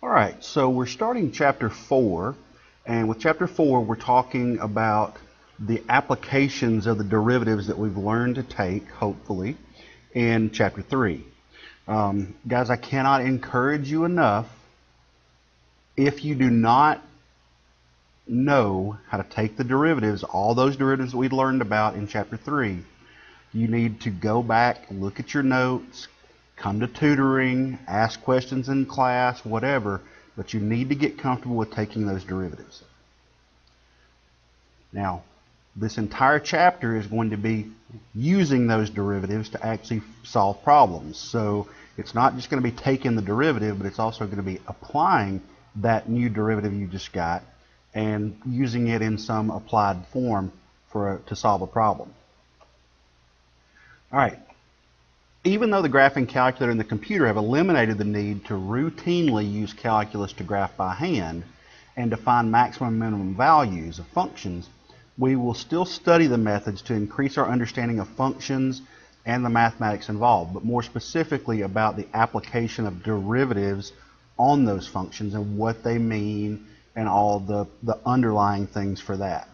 All right, so we're starting chapter 4, and with chapter 4 we're talking about the applications of the derivatives that we've learned to take, hopefully, in chapter 3. Guys, I cannot encourage you enough, if you do not know how to take the derivatives, all those derivatives that we learned about in chapter 3, you need to go back, look at your notes, come to tutoring, ask questions in class, whatever, but you need to get comfortable with taking those derivatives. Now, this entire chapter is going to be using those derivatives to actually solve problems. So it's not just going to be taking the derivative, but it's also going to be applying that new derivative you just got and using it in some applied form to solve a problem. All right. Even though the graphing calculator and the computer have eliminated the need to routinely use calculus to graph by hand and to find maximum and minimum values of functions, we will still study the methods to increase our understanding of functions and the mathematics involved, but more specifically about the application of derivatives on those functions and what they mean and all the underlying things for that.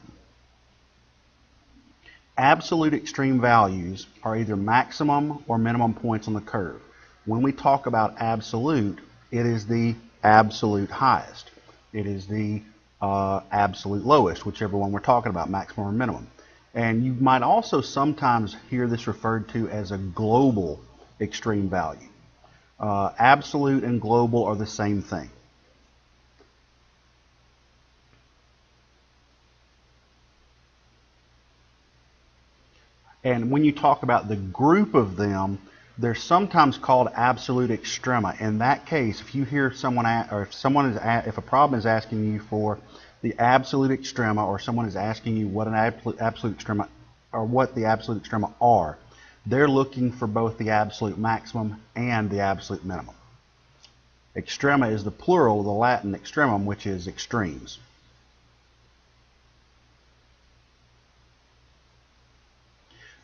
Absolute extreme values are either maximum or minimum points on the curve. When we talk about absolute, it is the absolute highest. It is the absolute lowest, whichever one we're talking about, maximum or minimum. And you might also sometimes hear this referred to as a global extreme value. Absolute and global are the same thing. And when you talk about the group of them, they're sometimes called absolute extrema. In that case, if you hear someone if a problem is asking you for the absolute extrema, or someone is asking you what an absolute extrema or what the absolute extrema are, they're looking for both the absolute maximum and the absolute minimum. Extrema is the plural of the Latin extremum, which is extremes.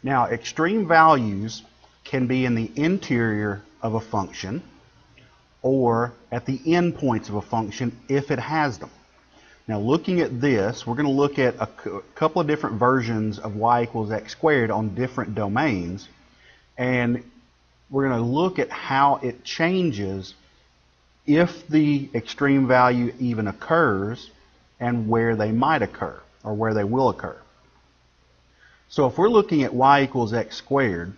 Now, extreme values can be in the interior of a function or at the endpoints of a function if it has them. Now, looking at this, we're going to look at a couple of different versions of y equals x squared on different domains, and we're going to look at how it changes if the extreme value even occurs and where they might occur or where they will occur. So if we're looking at y equals x squared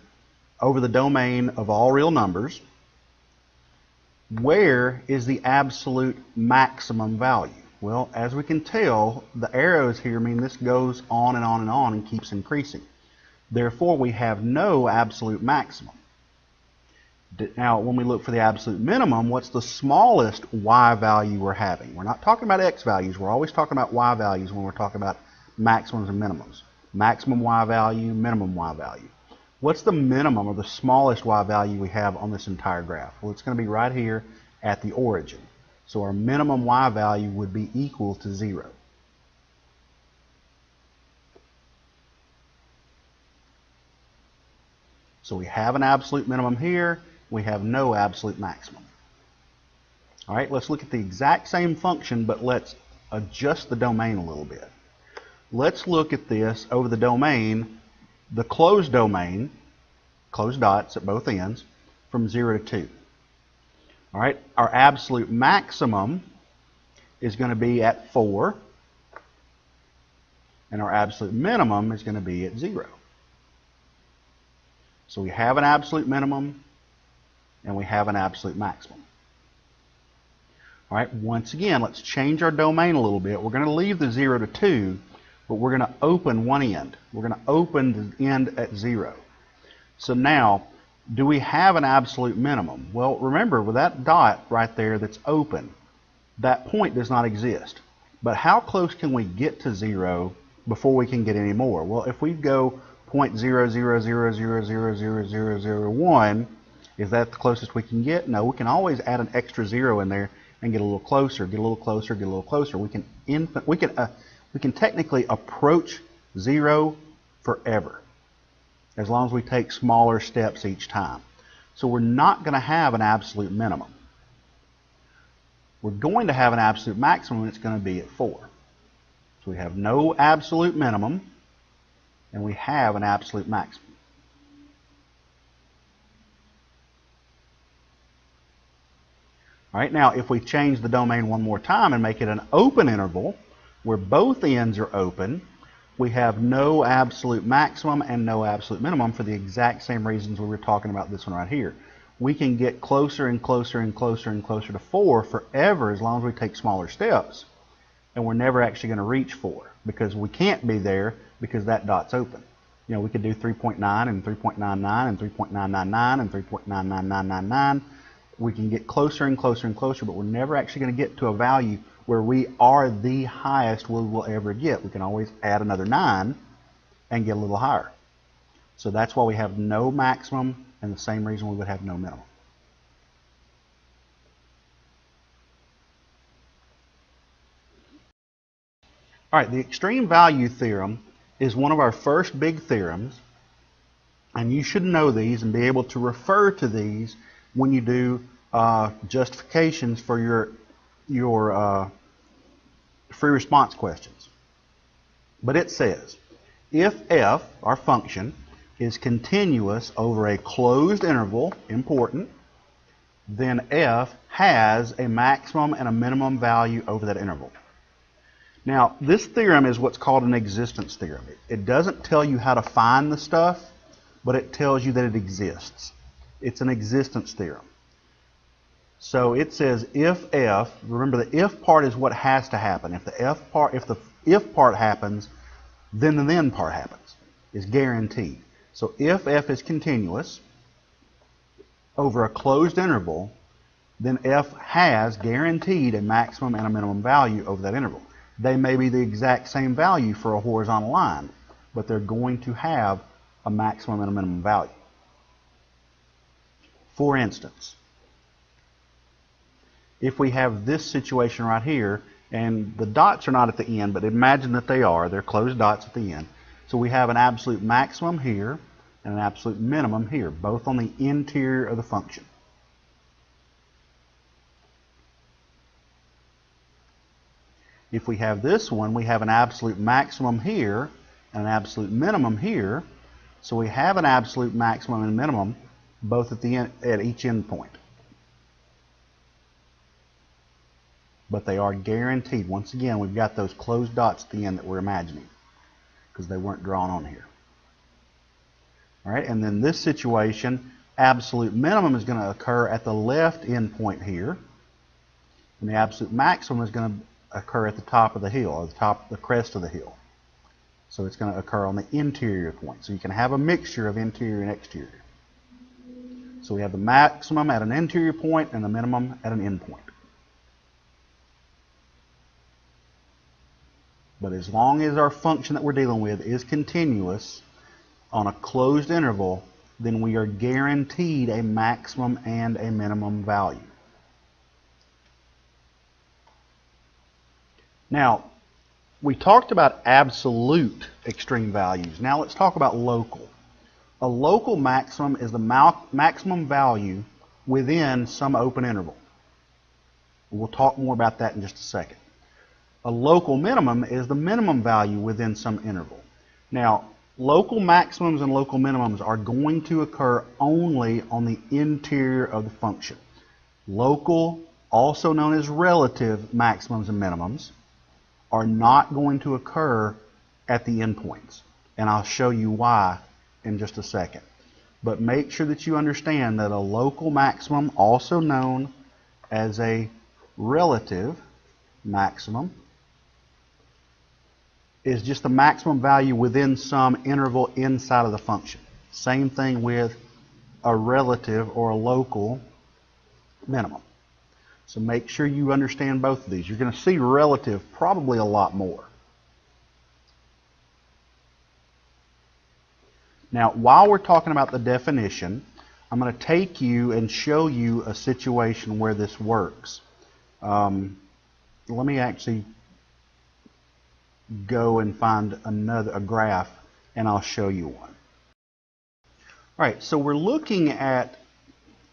over the domain of all real numbers, where is the absolute maximum value? Well, as we can tell, the arrows here mean this goes on and on and on and keeps increasing. Therefore, we have no absolute maximum. Now, when we look for the absolute minimum, what's the smallest y value we're having? We're not talking about x values. We're always talking about y values when we're talking about maximums and minimums. Maximum y value, minimum y value. What's the minimum or the smallest y value we have on this entire graph? Well, it's going to be right here at the origin. So our minimum y value would be equal to 0. So we have an absolute minimum here. We have no absolute maximum. All right, let's look at the exact same function, but let's adjust the domain a little bit. Let's look at this over the domain, the closed domain, closed dots at both ends, from 0 to 2. All right, our absolute maximum is going to be at 4, and our absolute minimum is going to be at 0. So we have an absolute minimum, and we have an absolute maximum. All right, once again, let's change our domain a little bit. We're going to leave the 0 to 2, but we're going to open one end. We're going to open the end at 0. So now, do we have an absolute minimum? Well, remember, with that dot right there that's open, that point does not exist. But how close can we get to 0 before we can get any more? Well, if we go 0.000000001, is that the closest we can get? No, we can always add an extra 0 in there and get a little closer, get a little closer, get a little closer. We can technically approach 0 forever, as long as we take smaller steps each time. So we're not going to have an absolute minimum. we're going to have an absolute maximum, and it's going to be at 4. So we have no absolute minimum, and we have an absolute maximum. All right, now if we change the domain one more time and make it an open interval where both ends are open, we have no absolute maximum and no absolute minimum for the exact same reasons we were talking about this one right here. We can get closer and closer and closer and closer to 4 forever as long as we take smaller steps, and we're never actually going to reach 4 because we can't be there because that dot's open. You know, we could do 3.9 and 3.99 and 3.999 and 3.99999. We can get closer and closer and closer, but we're never actually going to get to a value where we are the highest we will ever get. We can always add another 9 and get a little higher. So that's why we have no maximum, and the same reason we would have no minimum. All right, the extreme value theorem is one of our first big theorems, and you should know these and be able to refer to these when you do justifications for your free response questions. But it says, if f, our function, is continuous over a closed interval, important, then f has a maximum and a minimum value over that interval. Now, this theorem is what's called an existence theorem. It doesn't tell you how to find the stuff, but it tells you that it exists. It's an existence theorem. So it says if f, remember the if part is what has to happen. If the if part happens, then the then part happens. It's guaranteed. So if f is continuous over a closed interval, then f has guaranteed a maximum and a minimum value over that interval. They may be the exact same value for a horizontal line, but they're going to have a maximum and a minimum value. For instance, if we have this situation right here, and the dots are not at the end, but imagine that they are. They're closed dots at the end. So we have an absolute maximum here and an absolute minimum here, both on the interior of the function. If we have this one, we have an absolute maximum here and an absolute minimum here. So we have an absolute maximum and minimum both at each endpoint. But they are guaranteed. Once again, we've got those closed dots at the end that we're imagining because they weren't drawn on here. All right, and then this situation, absolute minimum is going to occur at the left endpoint here, and the absolute maximum is going to occur at the top of the hill, or the crest of the hill. So it's going to occur on the interior point. So you can have a mixture of interior and exterior. So we have the maximum at an interior point and the minimum at an end point. But as long as our function that we're dealing with is continuous on a closed interval, then we are guaranteed a maximum and a minimum value. Now, we talked about absolute extreme values. Now let's talk about local. A local maximum is the maximum value within some open interval. We'll talk more about that in just a second. A local minimum is the minimum value within some interval. Now, local maximums and local minimums are going to occur only on the interior of the function. Local, also known as relative maximums and minimums, are not going to occur at the endpoints. And I'll show you why in just a second. But make sure that you understand that a local maximum, also known as a relative maximum, is just the maximum value within some interval inside of the function. Same thing with a relative or a local minimum. So make sure you understand both of these. You're going to see relative probably a lot more. Now, while we're talking about the definition, I'm going to take you and show you a situation where this works. Let me actually go and find a graph, and I'll show you one. All right, so we're looking at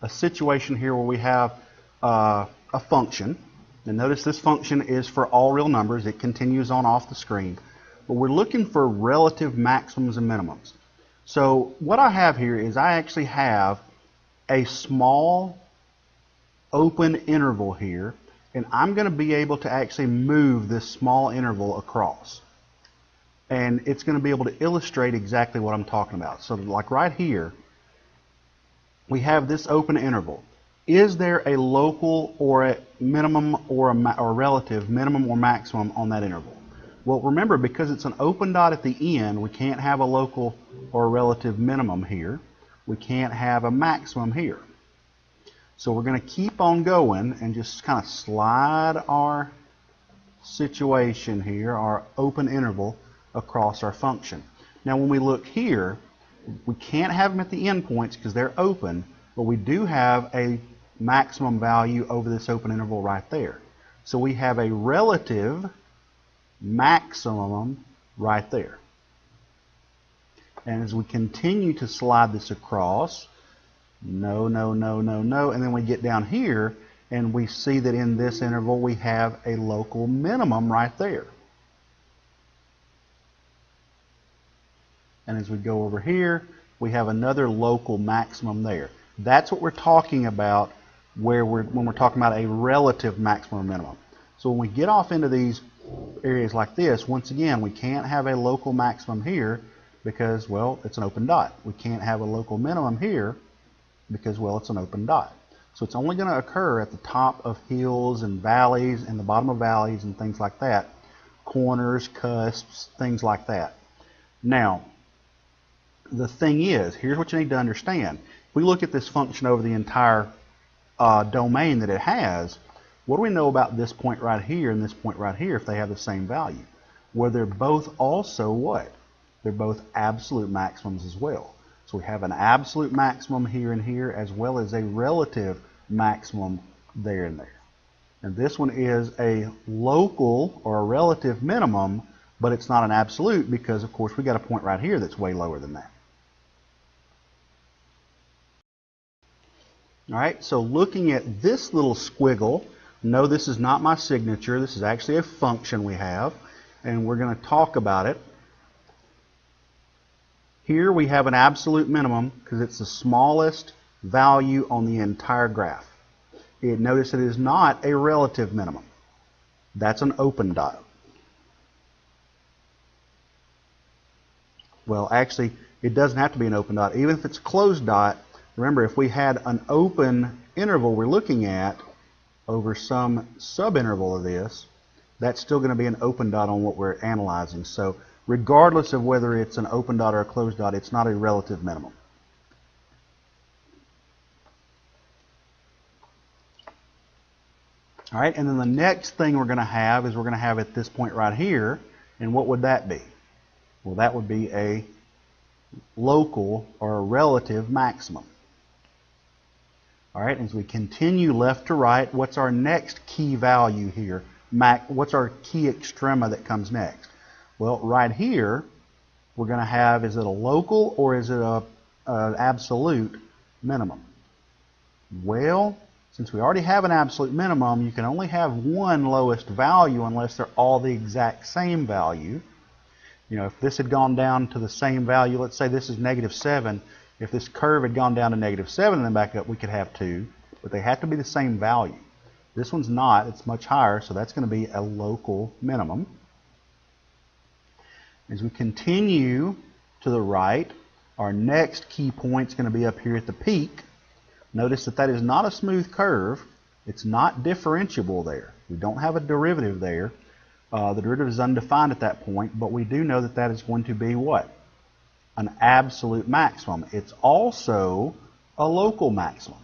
a situation here where we have a function, And notice this function is for all real numbers. It continues on off the screen. But we're looking for relative maximums and minimums. So what I have here is I actually have a small open interval here, and I'm going to be able to actually move this small interval across. And it's going to be able to illustrate exactly what I'm talking about. So like right here, we have this open interval. Is there a local or a minimum or a relative minimum or maximum on that interval? Well, remember, because it's an open dot at the end, we can't have a local or a relative minimum here. We can't have a maximum here. So we're going to keep on going and just kind of slide our situation here, our open interval, across our function. Now when we look here, we can't have them at the endpoints because they're open, but we do have a maximum value over this open interval right there. So we have a relative maximum right there. And as we continue to slide this across, no, no, no, no, no, and then we get down here and we see that in this interval we have a local minimum right there. And as we go over here, we have another local maximum there. That's what we're talking about when we're talking about a relative maximum or minimum. So when we get off into these areas like this, once again, we can't have a local maximum here because, well, it's an open dot. We can't have a local minimum here because, well, it's an open dot. So it's only going to occur at the top of hills and valleys and the bottom of valleys and things like that. Corners, cusps, things like that. Now, the thing is, here's what you need to understand. If we look at this function over the entire domain that it has, what do we know about this point right here and this point right here if they have the same value? Well, they're both also what? They're both absolute maximums as well. So we have an absolute maximum here and here as well as a relative maximum there and there. And this one is a local or a relative minimum, but it's not an absolute because, of course, we got a point right here that's way lower than that. All right, so looking at this little squiggle, no, this is not my signature. This is actually a function we have, and we're going to talk about it. Here we have an absolute minimum because it's the smallest value on the entire graph. Notice it is not a relative minimum. That's an open dot. Well, actually, it doesn't have to be an open dot. Even if it's a closed dot, remember, if we had an open interval we're looking at over some subinterval of this, that's still going to be an open dot on what we're analyzing. So regardless of whether it's an open dot or a closed dot, it's not a relative minimum. All right, and then the next thing we're going to have is we're going to have at this point right here, and what would that be? Well, that would be a local or a relative maximum. All right, as we continue left to right, what's our next key value here? What's our key extrema that comes next? Well, right here, we're going to have, is it a local or is it an absolute minimum? Well, since we already have an absolute minimum, you can only have one lowest value unless they're all the exact same value. You know, if this had gone down to the same value, let's say this is -7, if this curve had gone down to -7 and then back up, we could have 2, but they have to be the same value. This one's not, it's much higher, so that's going to be a local minimum. As we continue to the right, our next key point is going to be up here at the peak. Notice that that is not a smooth curve. It's not differentiable there. We don't have a derivative there. The derivative is undefined at that point, but we do know that that is going to be what? An absolute maximum. It's also a local maximum.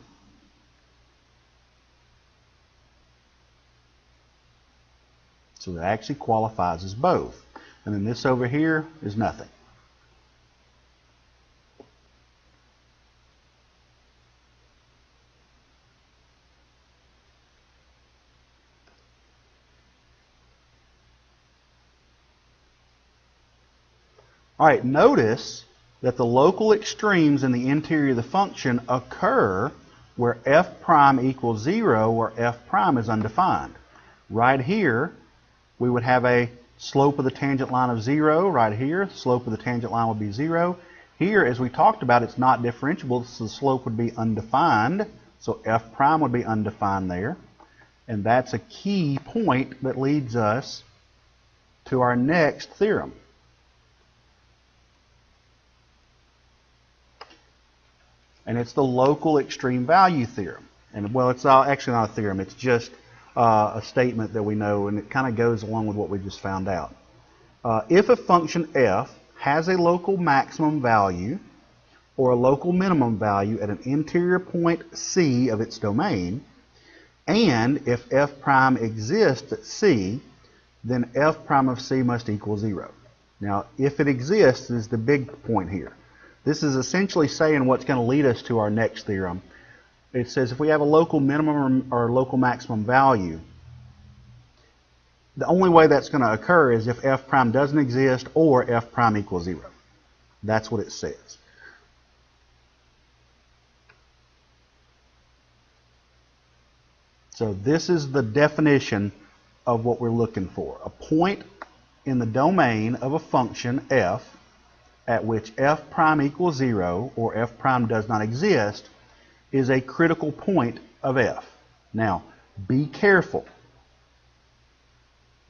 So it actually qualifies as both. And then this over here is nothing. All right, notice that the local extremes in the interior of the function occur where f prime equals 0 or f prime is undefined. Right here, we would have a slope of the tangent line of 0 right here. Slope of the tangent line would be 0. Here, as we talked about, it's not differentiable, so the slope would be undefined. So f prime would be undefined there. And that's a key point that leads us to our next theorem. And it's the local extreme value theorem. And well, it's actually not a theorem, it's just a statement that we know, and it kind of goes along with what we just found out. If a function f has a local maximum value or a local minimum value at an interior point C of its domain, and if f prime exists at C, then f prime of C must equal 0. Now, if it exists is the big point here. This is essentially saying what's going to lead us to our next theorem. It says if we have a local minimum or local maximum value, the only way that's going to occur is if f prime doesn't exist or f prime equals 0. That's what it says. So this is the definition of what we're looking for. A point in the domain of a function f at which f prime equals 0 or f prime does not exist is a critical point of f. Now, be careful,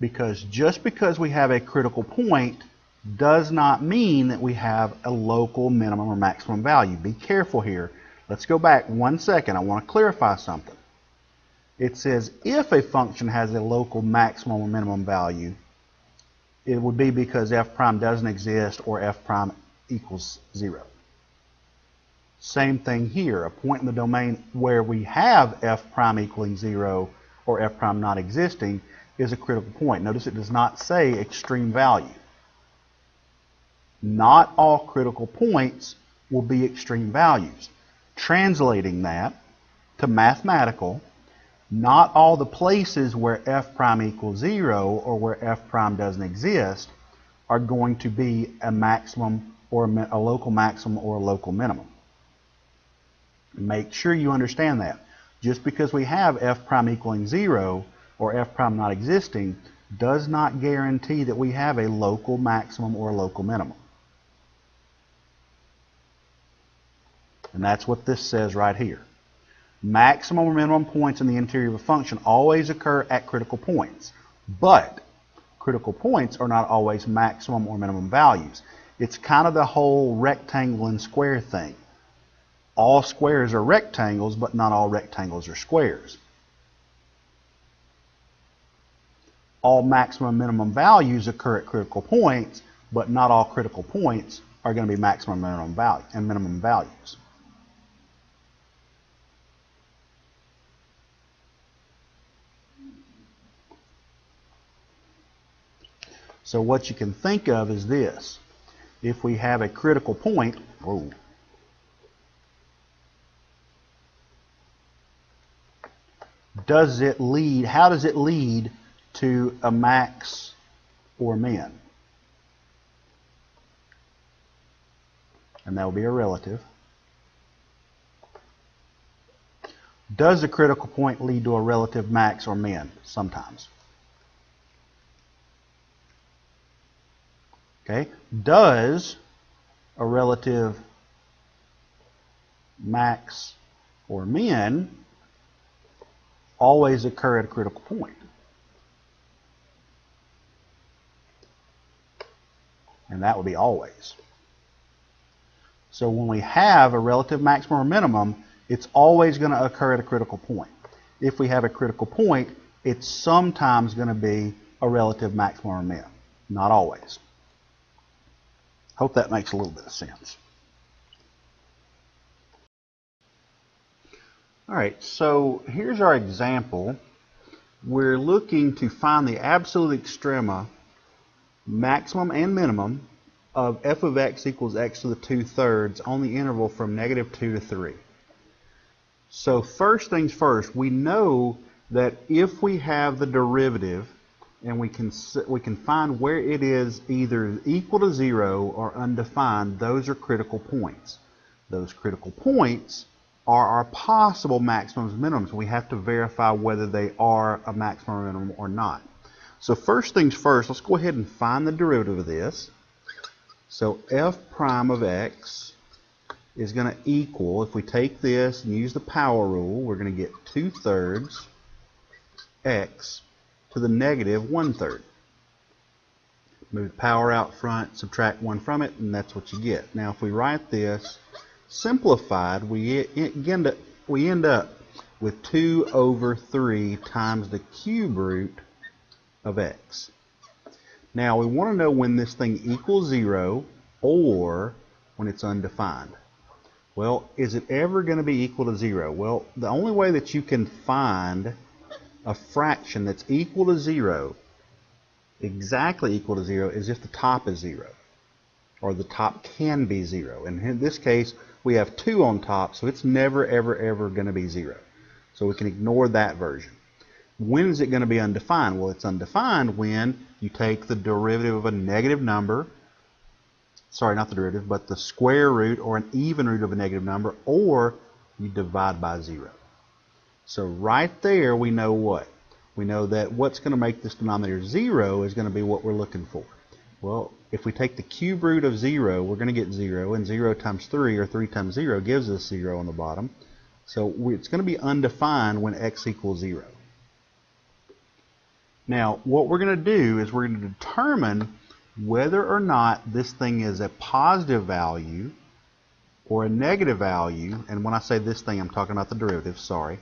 because just because we have a critical point does not mean that we have a local minimum or maximum value. Be careful here. Let's go back 1 second. I want to clarify something. It says if a function has a local maximum or minimum value, it would be because f prime doesn't exist or f prime equals 0. Same thing here. A point in the domain where we have f prime equaling 0 or f prime not existing is a critical point. Notice it does not say extreme value. Not all critical points will be extreme values. Translating that to mathematical, not all the places where f prime equals 0 or where f prime doesn't exist are going to be a maximum or a local maximum or a local minimum. Make sure you understand that. Just because we have f prime equaling 0 or f prime not existing does not guarantee that we have a local maximum or a local minimum. And that's what this says right here. Maximum or minimum points in the interior of a function always occur at critical points, but critical points are not always maximum or minimum values. It's kind of the whole rectangle and square thing. All squares are rectangles, but not all rectangles are squares. All maximum and minimum values occur at critical points, but not all critical points are going to be maximum and minimum values. So what you can think of is this. If we have a critical point, how does it lead to a max or min? And that will be a relative. Does a critical point lead to a relative max or min? Sometimes. Okay, does a relative max or min always occur at a critical point? And that would be always. So when we have a relative maximum or minimum, it's always going to occur at a critical point. If we have a critical point, it's sometimes going to be a relative maximum or min. Not always. Hope that makes a little bit of sense. All right, so here's our example. We're looking to find the absolute extrema, maximum and minimum, of f of x equals x to the 2/3 on the interval from -2 to 3. So first things first, we know that if we have the derivative and we can find where it is either equal to 0 or undefined, those are critical points. Those critical points are our possible maximums and minimums. We have to verify whether they are a maximum or minimum or not. So first things first, let's go ahead and find the derivative of this. So f prime of x is going to equal, if we take this and use the power rule, we're going to get 2/3 x to the negative 1/3. Move the power out front, subtract 1 from it, and that's what you get. Now if we write this simplified, we end up with 2/3 times the cube root of x. Now we want to know when this thing equals 0 or when it's undefined. Well, is it ever going to be equal to 0? Well, the only way that you can find a fraction that's equal to 0, exactly equal to 0, is if the top is 0, or the top can be 0. And in this case, we have 2 on top, so it's never, ever, ever going to be 0. So we can ignore that version. When is it going to be undefined? Well, it's undefined when you take the derivative of a negative number, sorry, not the derivative, but the square root or an even root of a negative number, or you divide by 0. So right there we know what? We know that what's going to make this denominator 0 is going to be what we're looking for. Well, if we take the cube root of 0, we're going to get 0, and 0 times 3, or 3 times 0, gives us 0 on the bottom. So it's going to be undefined when x equals 0. Now, what we're going to do is we're going to determine whether or not this thing is a positive value or a negative value. And when I say this thing, I'm talking about the derivative, sorry.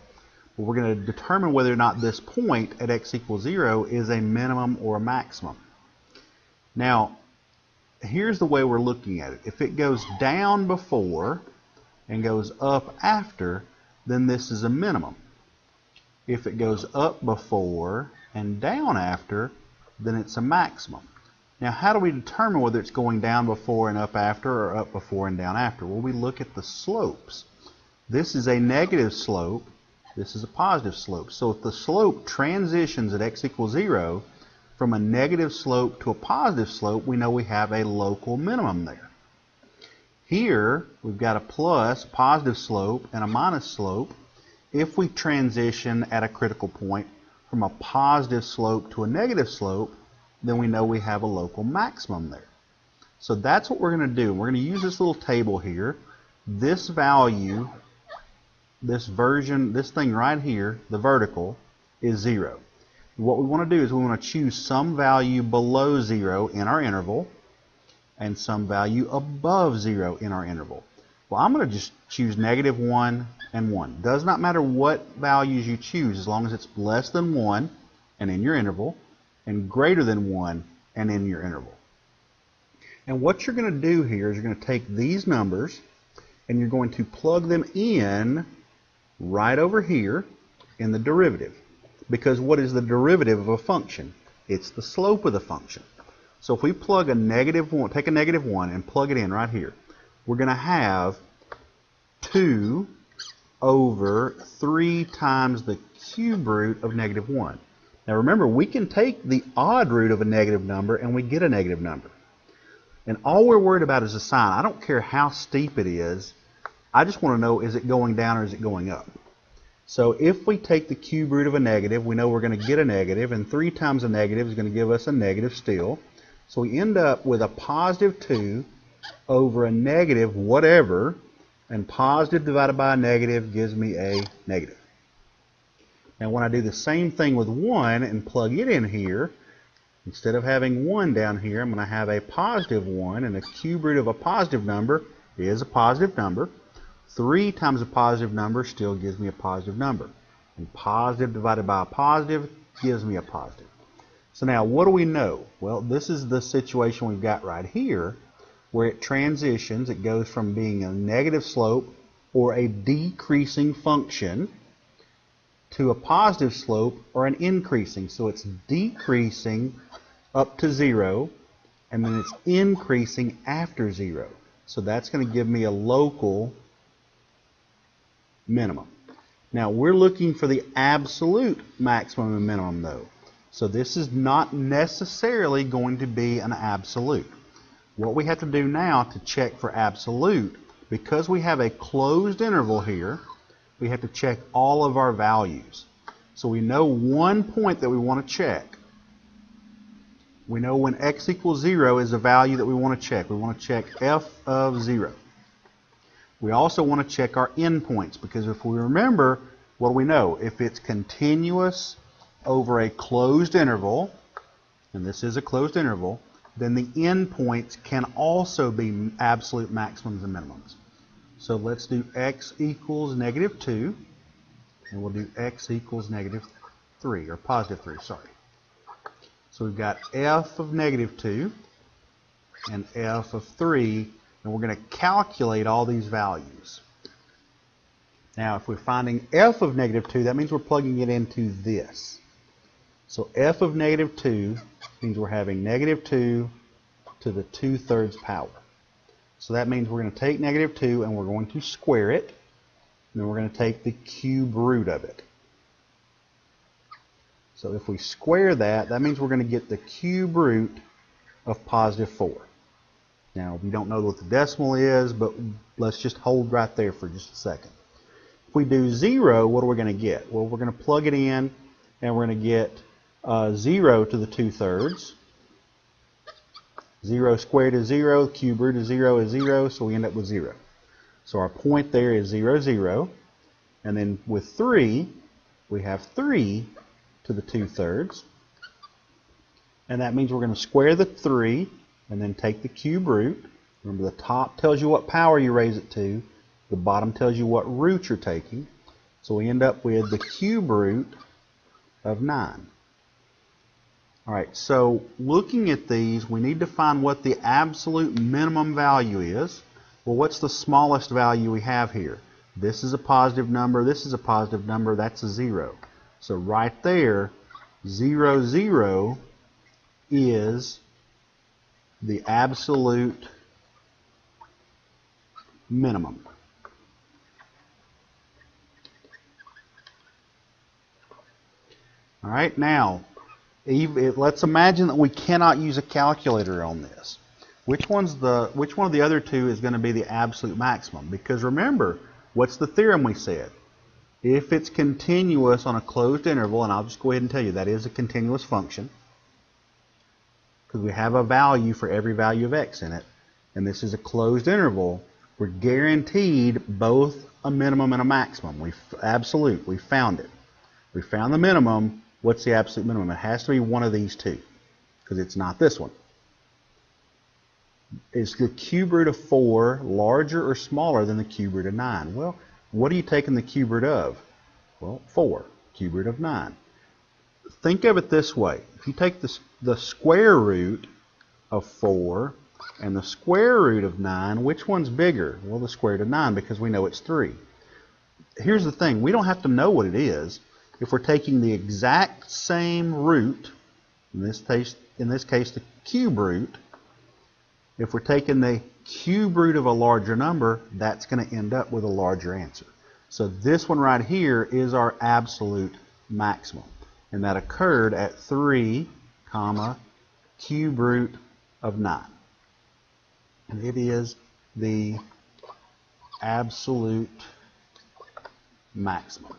But we're going to determine whether or not this point at x equals 0 is a minimum or a maximum. Now, here's the way we're looking at it. If it goes down before and goes up after, then this is a minimum. If it goes up before and down after, then it's a maximum. Now, how do we determine whether it's going down before and up after, or up before and down after? Well, we look at the slopes. This is a negative slope. This is a positive slope. So if the slope transitions at x equals 0 from a negative slope to a positive slope, we know we have a local minimum there. Here, we've got a plus, positive slope, and a minus slope. If we transition at a critical point from a positive slope to a negative slope, then we know we have a local maximum there. So that's what we're going to do. We're going to use this little table here. This value, this thing right here, the vertical, is 0. What we want to do is we want to choose some value below 0 in our interval and some value above 0 in our interval. Well, I'm going to just choose -1 and 1. Does not matter what values you choose, as long as it's less than 1 and in your interval, and greater than 1 and in your interval. And what you're going to do here is you're going to take these numbers and you're going to plug them in right over here in the derivative. Because what is the derivative of a function? It's the slope of the function. So if we plug a -1, take a -1 and plug it in right here, we're going to have 2 over 3 times the cube root of -1. Now remember, we can take the odd root of a negative number and we get a negative number. And all we're worried about is the sign. I don't care how steep it is. I just want to know, is it going down or is it going up? So if we take the cube root of a negative, we know we're going to get a negative, and 3 times a negative is going to give us a negative still. So we end up with a +2 over a negative whatever, and positive divided by a negative gives me a negative. Now when I do the same thing with 1 and plug it in here, instead of having 1 down here, I'm going to have a +1, and the cube root of a positive number is a positive number. 3 times a positive number still gives me a positive number. And positive divided by a positive gives me a positive. So now what do we know? Well, this is the situation we've got right here, where it transitions. It goes from being a negative slope or a decreasing function to a positive slope or an increasing. So it's decreasing up to 0, and then it's increasing after 0. So that's going to give me a local minimum. Now we're looking for the absolute maximum and minimum though. So this is not necessarily going to be an absolute. What we have to do now to check for absolute, because we have a closed interval here, we have to check all of our values. So we know one point that we want to check. We know when x equals 0 is a value that we want to check. We want to check f of 0. We also want to check our endpoints, because if we remember, what do we know? If it's continuous over a closed interval, and this is a closed interval, then the endpoints can also be absolute maximums and minimums. So let's do x equals -2, and we'll do x equals -3, or +3, sorry. So we've got f of -2 and f of 3, and we're going to calculate all these values. Now, if we're finding f of -2, that means we're plugging it into this. So f of -2 means we're having -2 to the 2/3 power. So that means we're going to take -2 and we're going to square it. And then we're going to take the cube root of it. So if we square that, that means we're going to get the cube root of +4. Now, we don't know what the decimal is, but let's just hold right there for just a second. If we do 0, what are we going to get? Well, we're going to plug it in, and we're going to get 0 to the 2/3. 0 squared is 0, cube root of 0 is 0, so we end up with 0. So our point there is 0, 0. And then with 3, we have 3 to the 2/3. And that means we're going to square the 3 and then take the cube root. Remember, the top tells you what power you raise it to. The bottom tells you what root you're taking. So we end up with the cube root of 9. All right, so looking at these, we need to find what the absolute minimum value is. Well, what's the smallest value we have here? This is a positive number, this is a positive number, that's a 0. So right there, 0, 0 is the absolute minimum. All right, now, let's imagine that we cannot use a calculator on this. Which one of the other two is going to be the absolute maximum? Because remember, what's the theorem we said? If it's continuous on a closed interval, and I'll just go ahead and tell you that is a continuous function, because we have a value for every value of x in it, and this is a closed interval, we're guaranteed both a minimum and a maximum. We found it. We found the minimum. What's the absolute minimum? It has to be one of these two, because it's not this one. Is the cube root of 4 larger or smaller than the cube root of 9? Well, what are you taking the cube root of? Well, 4, cube root of 9. Think of it this way. If you take the square root of 4 and the square root of 9, which one's bigger? Well, the square root of 9, because we know it's 3. Here's the thing. We don't have to know what it is. If we're taking the exact same root, in this case the cube root, if we're taking the cube root of a larger number, that's going to end up with a larger answer. So this one right here is our absolute maximum. And that occurred at 3, cube root of 9. And it is the absolute maximum.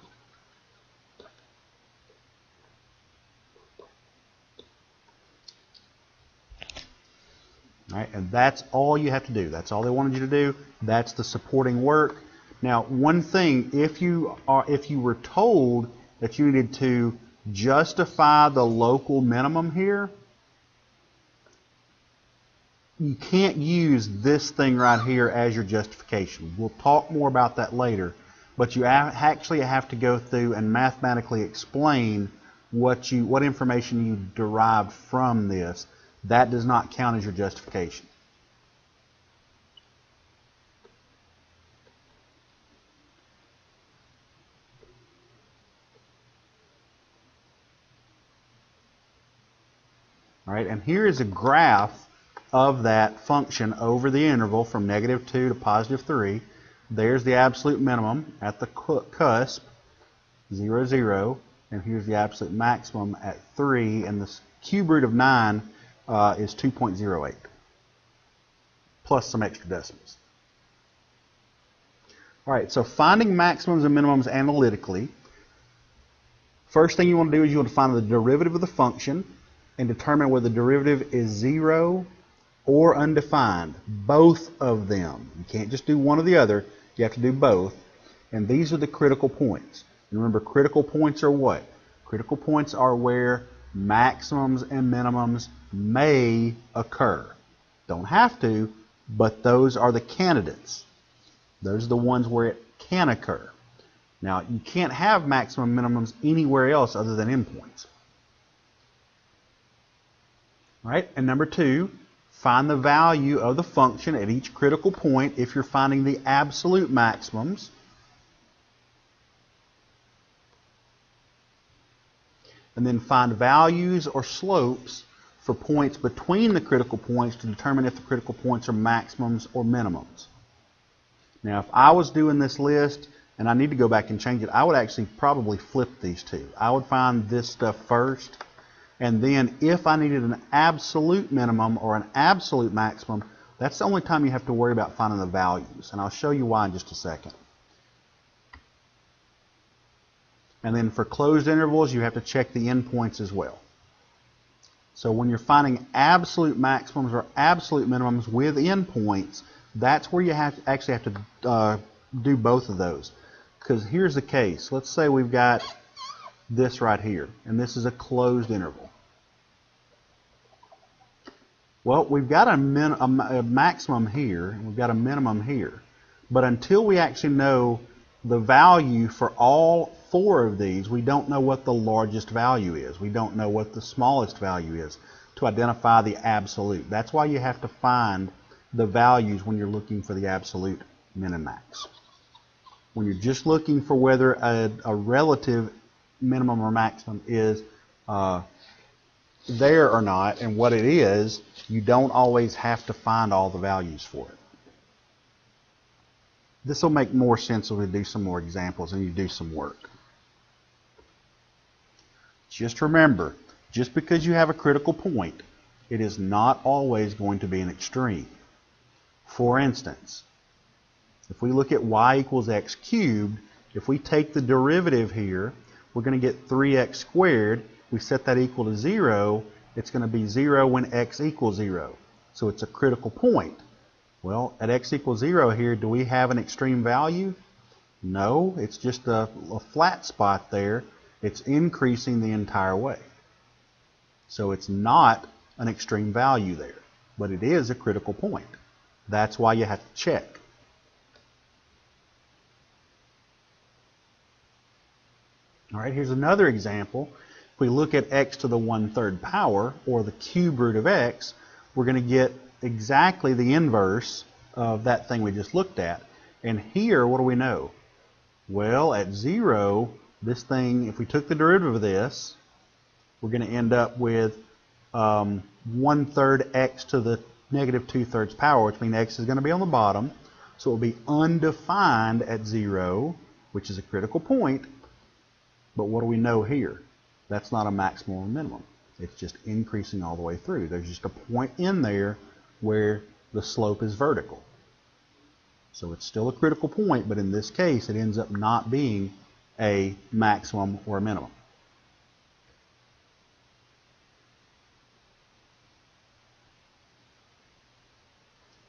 All right, and that's all you have to do. That's all they wanted you to do. That's the supporting work. Now, one thing, if you were told that you needed to justify the local minimum here, you can't use this thing right here as your justification. We'll talk more about that later, but you actually have to go through and mathematically explain what information you derived from this. That does not count as your justification. All right, and here is a graph of that function over the interval from -2 to +3. There's the absolute minimum at the cusp, 0, 0, and here's the absolute maximum at 3, and the cube root of 9 is 2.08, plus some extra decimals. All right, so finding maximums and minimums analytically. First thing you want to do is you want to find the derivative of the function and determine whether the derivative is 0 or undefined. Both of them. You can't just do one or the other. You have to do both. And these are the critical points. And remember, critical points are what? Critical points are where maximums and minimums may occur. Don't have to, but those are the candidates. Those are the ones where it can occur. Now, you can't have maximum minimums anywhere else other than endpoints. All right, and number 2, find the value of the function at each critical point if you're finding the absolute maximums. And then find values or slopes for points between the critical points to determine if the critical points are maximums or minimums. Now, if I was doing this list and I need to go back and change it, I would actually probably flip these two. I would find this stuff first, and then if I needed an absolute minimum or an absolute maximum, that's the only time you have to worry about finding the values. And I'll show you why in just a second. And then for closed intervals, you have to check the endpoints as well. So when you're finding absolute maximums or absolute minimums with endpoints, that's where you actually have to do both of those. Because here's the case. Let's say we've got this right here, and this is a closed interval. Well, we've got a maximum here, and we've got a minimum here. But until we actually know the value for all 4 of these, we don't know what the largest value is. We don't know what the smallest value is to identify the absolute. That's why you have to find the values when you're looking for the absolute min and max. When you're just looking for whether a relative minimum or maximum is there or not and what it is, you don't always have to find all the values for it. This will make more sense when we do some more examples and you do some work. Just remember, just because you have a critical point, it is not always going to be an extreme. For instance, if we look at y equals x cubed, if we take the derivative here, we're going to get 3x squared. We set that equal to 0. It's going to be 0 when x equals 0. So it's a critical point. Well, at x equals 0 here, do we have an extreme value? No, it's just a flat spot there. It's increasing the entire way. So it's not an extreme value there, but it is a critical point. That's why you have to check. All right, here's another example. If we look at x to the 1/3 power, or the cube root of x, we're going to get exactly the inverse of that thing we just looked at. And here, what do we know? Well, at 0, this thing, if we took the derivative of this, we're going to end up with 1/3 x to the negative 2/3 power, which means x is going to be on the bottom. So it will be undefined at 0, which is a critical point. But what do we know here? That's not a maximum or minimum. It's just increasing all the way through. There's just a point in there where the slope is vertical. So it's still a critical point, but in this case, it ends up not being a maximum or a minimum.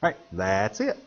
All right, that's it.